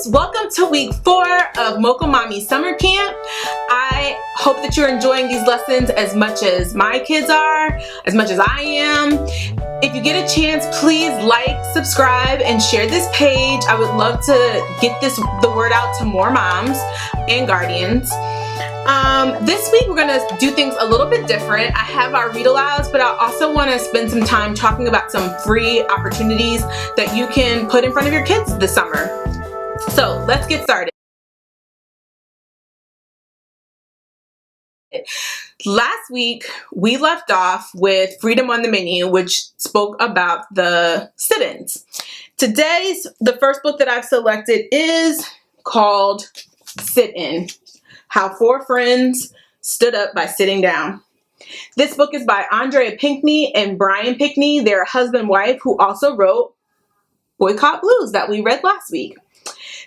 loves, welcome to week 4 of Mocha Mommy Summer Camp. I hope that you're enjoying these lessons as much as my kids are, as much as I am. If you get a chance, please like, subscribe, and share this page. I would love to get the word out to more moms and guardians. This week we're going to do things a little bit different. I have our read alouds, but I also want to spend some time talking about some free opportunities that you can put in front of your kids this summer. So let's get started. Last week we left off with Freedom on the Menu, which spoke about the sit-ins. The first book that I've selected is called Sit-In: How 4 Friends Stood Up by Sitting Down. This book is by Andrea Pinkney and Brian Pinkney. They're a husband-wife who also wrote Boycott Blues that we read last week.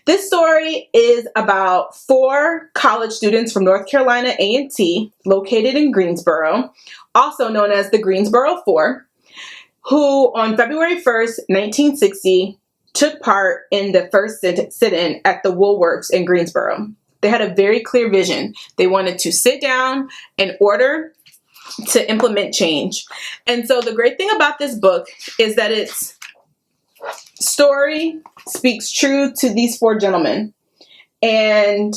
This story is about 4 college students from North Carolina A&T, located in Greensboro, also known as the Greensboro 4, who on February 1st, 1960, took part in the first sit-in at the Woolworths in Greensboro. They had a very clear vision. They wanted to sit down in order to implement change. And so the great thing about this book is that its story speaks true to these 4 gentlemen. And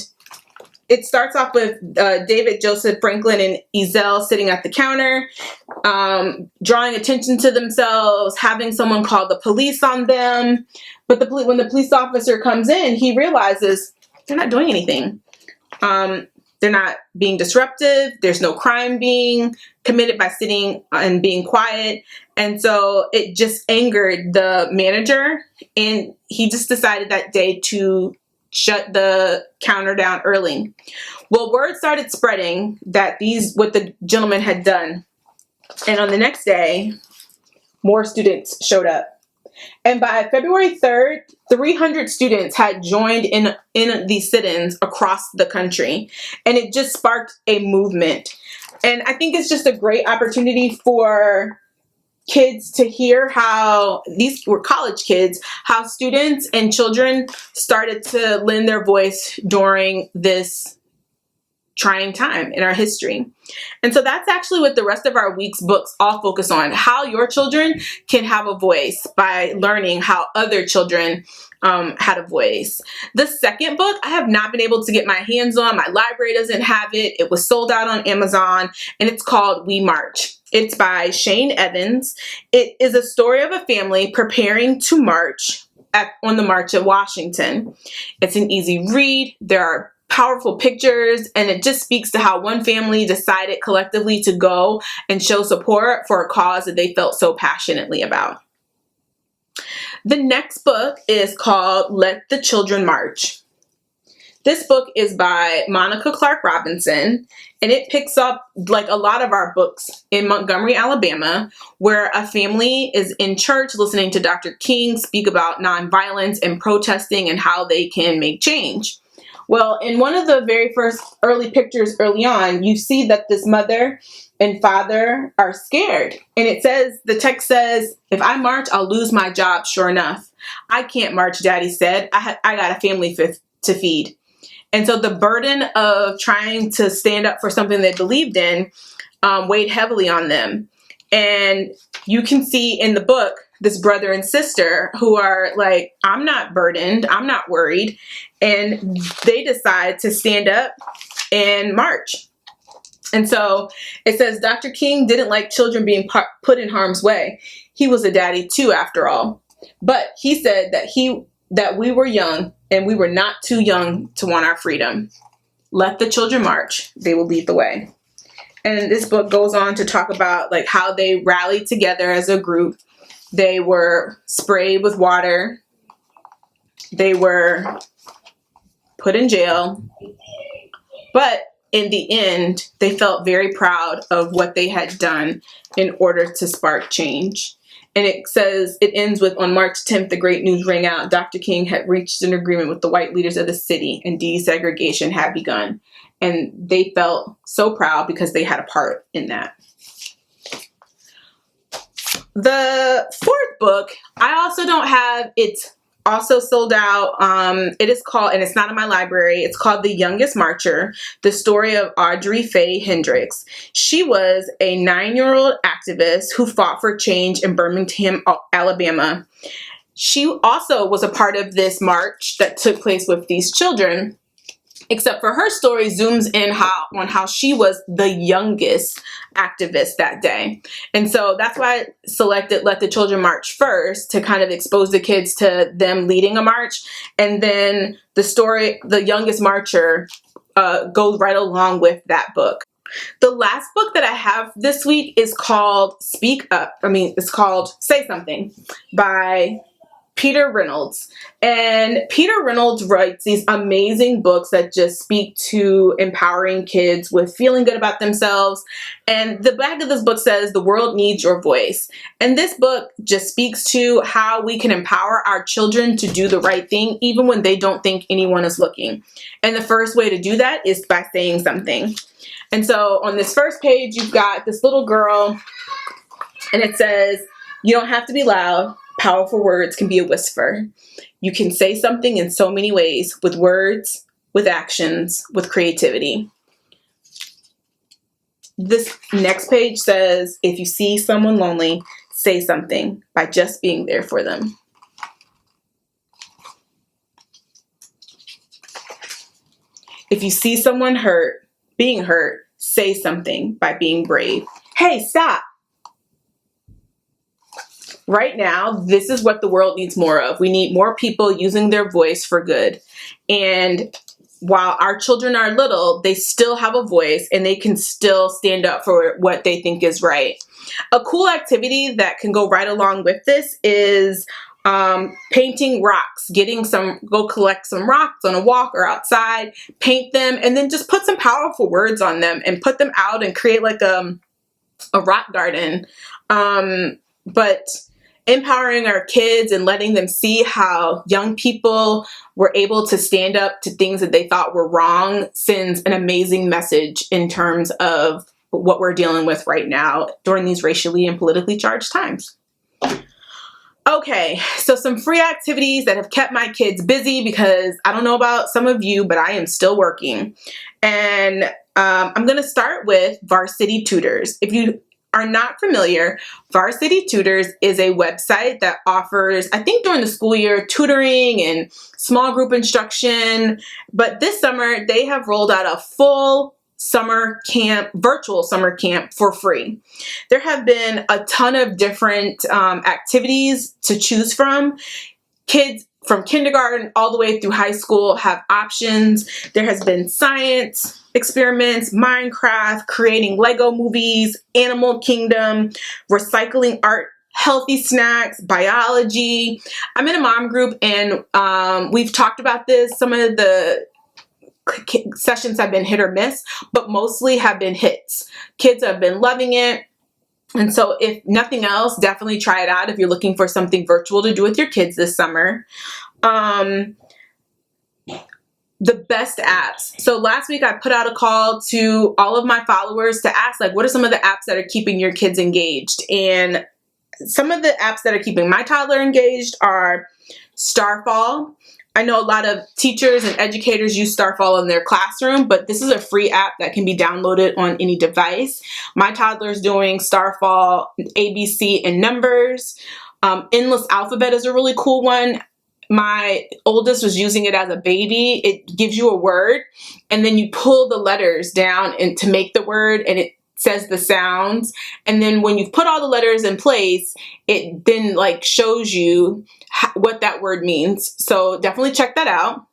it starts off with David Joseph Franklin and Ezell sitting at the counter, drawing attention to themselves, having someone call the police on them. But when the police officer comes in, he realizes they're not doing anything. They're not being disruptive. There's no crime being committed by sitting and being quiet. And so it just angered the manager, and he just decided that day to shut the counter down early. Well, word started spreading that what the gentleman had done. And on the next day, more students showed up. And by February 3rd, 300 students had joined in these sit-ins across the country. And it just sparked a movement. And I think it's just a great opportunity for kids to hear how, these were college kids, how students and children started to lend their voice during this trying time in our history. And so that's actually what the rest of our week's books all focus on: how your children can have a voice by learning how other children had a voice. The second book I have not been able to get my hands on. My library doesn't have it. It was sold out on Amazon, and it's called We March. It's by Shane Evans. It is a story of a family preparing to march on the March at Washington. It's an easy read. There are powerful pictures, and it just speaks to how one family decided collectively to go and show support for a cause that they felt so passionately about. The next book is called Let the Children March. This book is by Monica Clark Robinson, and it picks up, like a lot of our books, in Montgomery, Alabama, where a family is in church listening to Dr. King speak about nonviolence and protesting and how they can make change. Well, in one of the very first early pictures early on, you see that this mother and father are scared. And the text says, "If I march, I'll lose my job, sure enough. I can't march," Daddy said. I got a family to feed." And so the burden of trying to stand up for something they believed in weighed heavily on them. And you can see in the book this brother and sister who are like, "I'm not burdened, I'm not worried." And they decide to stand up and march. And so it says, Dr. King didn't like children being put in harm's way. He was a daddy too, after all. But he said that we were young, and we were not too young to want our freedom. Let the children march. They will lead the way. And this book goes on to talk about like how they rallied together as a group. They were sprayed with water. They were put in jail. But in the end, they felt very proud of what they had done in order to spark change. And it ends with, on March 10th, the great news rang out. Dr. King had reached an agreement with the white leaders of the city, and desegregation had begun. And they felt so proud because they had a part in that. The fourth book, I also don't have its also sold out. It is called, and it's not in my library, it's called The Youngest Marcher, the story of Audrey Faye Hendricks. She was a 9-year-old activist who fought for change in Birmingham, Alabama. She also was a part of this march that took place with these children, except for her story zooms in on how she was the youngest activist that day. And so that's why I selected Let the Children March first, to kind of expose the kids to them leading a march. And then the story, The Youngest Marcher, goes right along with that book. The last book that I have this week is called it's called Say Something by Peter Reynolds. And Peter Reynolds writes these amazing books that just speak to empowering kids with feeling good about themselves. And the back of this book says, "The world needs your voice." And this book just speaks to how we can empower our children to do the right thing, even when they don't think anyone is looking. And the first way to do that is by saying something. And so on this first page, you've got this little girl, and it says, "You don't have to be loud. Powerful words can be a whisper. You can say something in so many ways, with words, with actions, with creativity." This next page says, "If you see someone lonely, say something by just being there for them." If you see someone being hurt, say something by being brave. Hey, stop. Right now, this is what the world needs more of. We need more people using their voice for good. And while our children are little, they still have a voice and they can still stand up for what they think is right. A cool activity that can go right along with this is painting rocks. Go collect some rocks on a walk or outside, paint them, and then just put some powerful words on them and put them out and create like a rock garden. But empowering our kids and letting them see how young people were able to stand up to things that they thought were wrong sends an amazing message in terms of what we're dealing with right now during these racially and politically charged times. Okay, so some free activities that have kept my kids busy, because I don't know about some of you, but I am still working. And I'm going to start with Varsity Tutors. If you are not familiar, Varsity Tutors is a website that offers, I think during the school year, tutoring and small group instruction. But this summer, they have rolled out a full virtual summer camp for free. There have been a ton of different activities to choose from. Kids from kindergarten all the way through high school have options. There has been science experiments, Minecraft, creating Lego movies, Animal Kingdom, recycling art, healthy snacks, biology. I'm in a mom group, and we've talked about this. Some of the sessions have been hit or miss, but mostly have been hits. Kids have been loving it. And so if nothing else, definitely try it out if you're looking for something virtual to do with your kids this summer. The best apps. So last week I put out a call to all of my followers to ask, like, what are some of the apps that are keeping your kids engaged? And some of the apps that are keeping my toddler engaged are Starfall. I know a lot of teachers and educators use Starfall in their classroom, but this is a free app that can be downloaded on any device. My toddler's doing Starfall, ABC, and numbers. Endless Alphabet is a really cool one. My oldest was using it as a baby. It gives you a word, and then you pull the letters down and to make the word, and it says the sounds. And then when you've put all the letters in place, it then like shows you what that word means. So definitely check that out.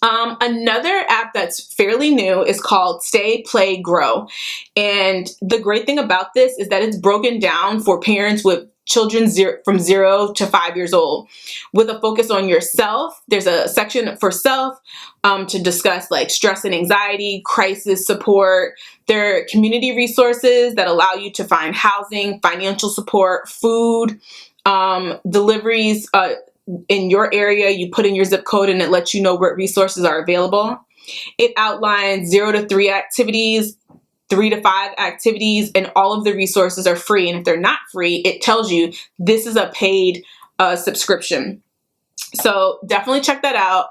Another app that's fairly new is called Stay, Play, Grow. And the great thing about this is that it's broken down for parents with children from 0 to 5 years old, with a focus on yourself. There's a section for self to discuss like stress and anxiety, crisis support. There are community resources that allow you to find housing, financial support, food, deliveries in your area. You put in your zip code and it lets you know what resources are available. It outlines 0 to 3 activities, 3 to 5 activities, and all of the resources are free. And if they're not free, it tells you this is a paid subscription. So definitely check that out.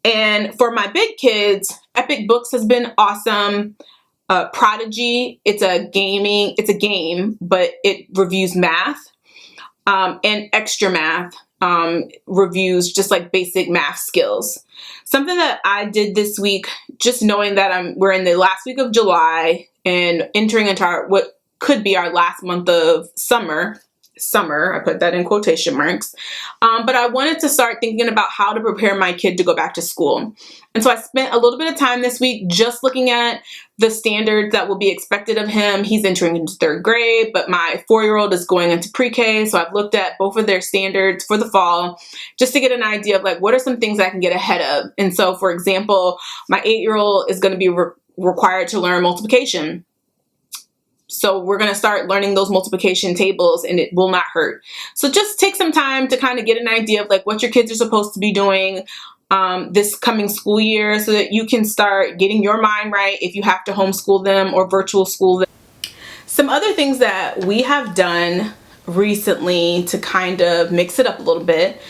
And for my big kids, Epic Books has been awesome. Prodigy, it's a game, but it reviews math. And Extra Math reviews just like basic math skills. Something that I did this week, just knowing that we're in the last week of July and entering into what could be our last month of summer, I put that in quotation marks, but I wanted to start thinking about how to prepare my kid to go back to school. And so I spent a little bit of time this week just looking at the standards that will be expected of him. He's entering into 3rd grade, but my 4-year-old is going into pre-K, so I've looked at both of their standards for the fall just to get an idea of like what are some things I can get ahead of. And so, for example, my 8-year-old is going to be required to learn multiplication. So we're going to start learning those multiplication tables, and it will not hurt. So just take some time to kind of get an idea of like what your kids are supposed to be doing this coming school year, so that you can start getting your mind right if you have to homeschool them or virtual school them. Some other things that we have done recently to kind of mix it up a little bit,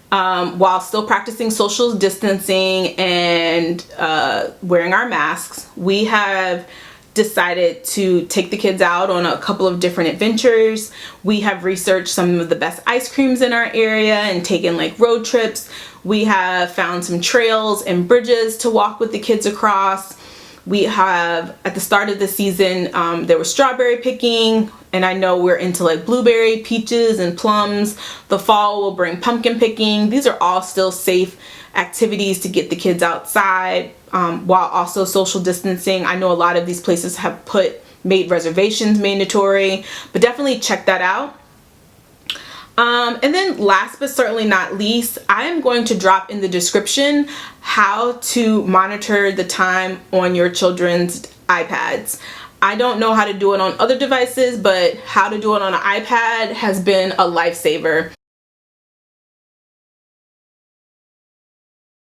while still practicing social distancing and wearing our masks, we have decided to take the kids out on a couple of different adventures. We have researched some of the best ice creams in our area and taken like road trips. We have found some trails and bridges to walk with the kids across. We have, at the start of the season, there was strawberry picking, and I know we're into like blueberry, peaches, and plums. The fall will bring pumpkin picking. These are all still safe activities to get the kids outside, while also social distancing. I know a lot of these places have made reservations mandatory, but definitely check that out. And then last but certainly not least, I am going to drop in the description how to monitor the time on your children's iPads. I don't know how to do it on other devices, but how to do it on an iPad has been a lifesaver.